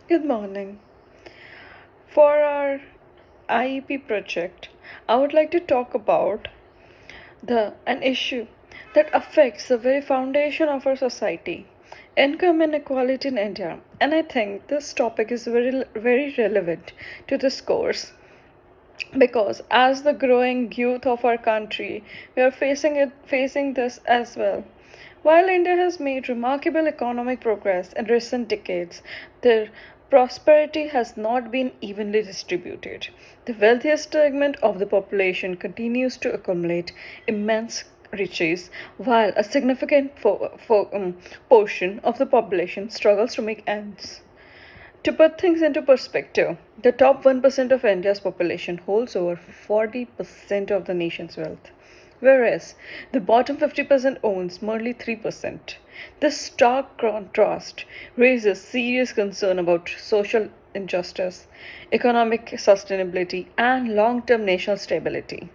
Good morning. For our IEP project, I would like to talk about the an issue that affects the very foundation of our society, income inequality in India. And I think this topic is very relevant to this course because as the growing youth of our country, we are facing this as well. While India has made remarkable economic progress in recent decades, their prosperity has not been evenly distributed. The wealthiest segment of the population continues to accumulate immense riches, while a significant portion of the population struggles to make ends. To put things into perspective, the top 1% of India's population holds over 40% of the nation's wealth, whereas the bottom 50% owns merely 3%. This stark contrast raises serious concern about social injustice, economic sustainability, and long term national stability.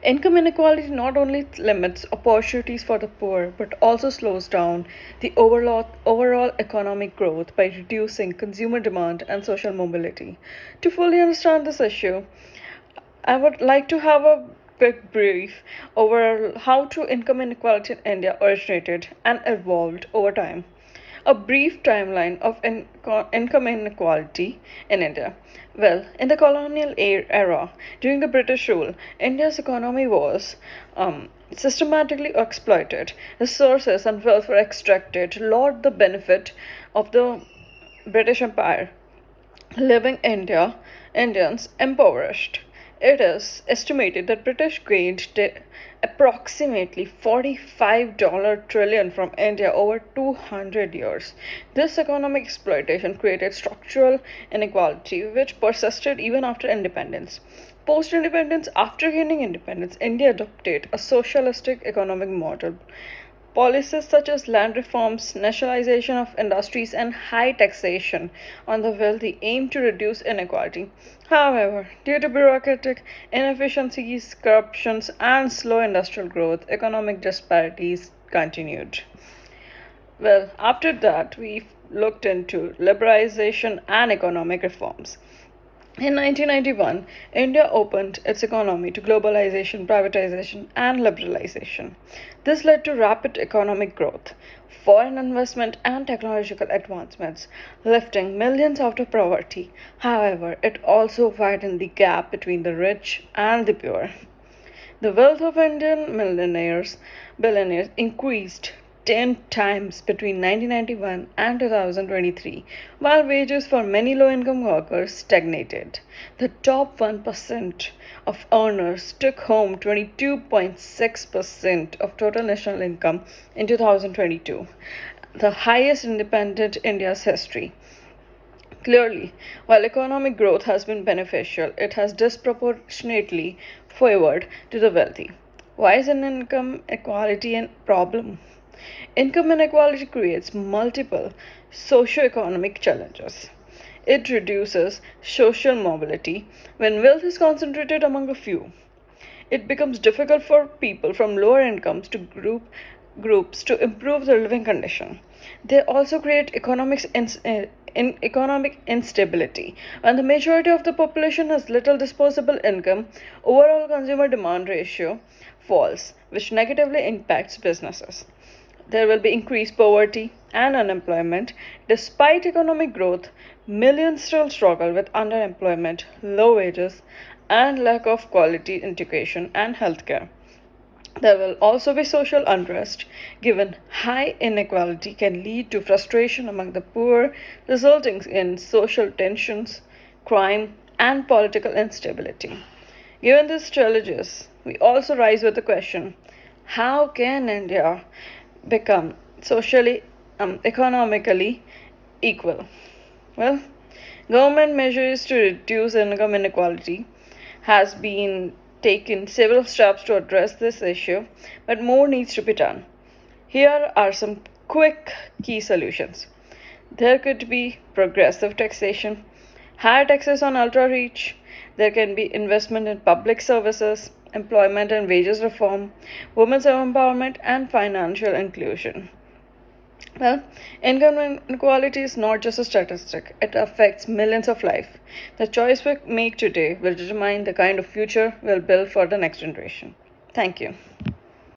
Income inequality not only limits opportunities for the poor but also slows down the overall economic growth by reducing consumer demand and social mobility. To fully understand this issue, I would like to have a quick brief over how income inequality in India originated and evolved over time. A brief timeline of income inequality in India. Well, in the colonial era, during the British rule, India's economy was systematically exploited. Resources and wealth were extracted to lord the benefit of the British Empire, leaving Indians impoverished. It is estimated that British gained approximately $45 trillion from India over 200 years. This economic exploitation created structural inequality which persisted even after independence. Post independence, after gaining independence, India adopted a socialistic economic model. Policies such as land reforms, nationalization of industries, and high taxation on the wealthy aim to reduce inequality. However, due to bureaucratic inefficiencies, corruptions, and slow industrial growth, economic disparities continued. Well, after that, we looked into liberalization and economic reforms. In 1991, India opened its economy to globalization, privatization, and liberalization. This led to rapid economic growth, foreign investment, and technological advancements, lifting millions out of poverty. However, it also widened the gap between the rich and the poor. The wealth of Indian billionaires increased 10 times between 1991 and 2023, while wages for many low income workers stagnated. The top 1% of earners took home 22.6% of total national income in 2022, the highest independent India's history. Clearly, while economic growth has been beneficial, it has disproportionately favored to the wealthy. Why is an income equality a problem? Income inequality creates multiple socio-economic challenges. It reduces social mobility when wealth is concentrated among a few. It becomes difficult for people from lower incomes to groups to improve their living condition. They also create economic instability. When the majority of the population has little disposable income, overall consumer demand ratio falls, which negatively impacts businesses. There will be increased poverty and unemployment. Despite economic growth, millions still struggle with underemployment, low wages, and lack of quality education and healthcare. There will also be social unrest, given high inequality can lead to frustration among the poor, resulting in social tensions, crime, and political instability. Given these challenges, we also rise with the question, how can India become socially, economically equal? Well, government measures to reduce income inequality has been taken several steps to address this issue, but more needs to be done. Here are some quick key solutions. There could be progressive taxation, higher taxes on ultra rich, there can be investment in public services, employment and wages reform, women's empowerment, and financial inclusion. Well, income inequality is not just a statistic, it affects millions of lives. The choice we make today will determine the kind of future we'll build for the next generation. Thank you.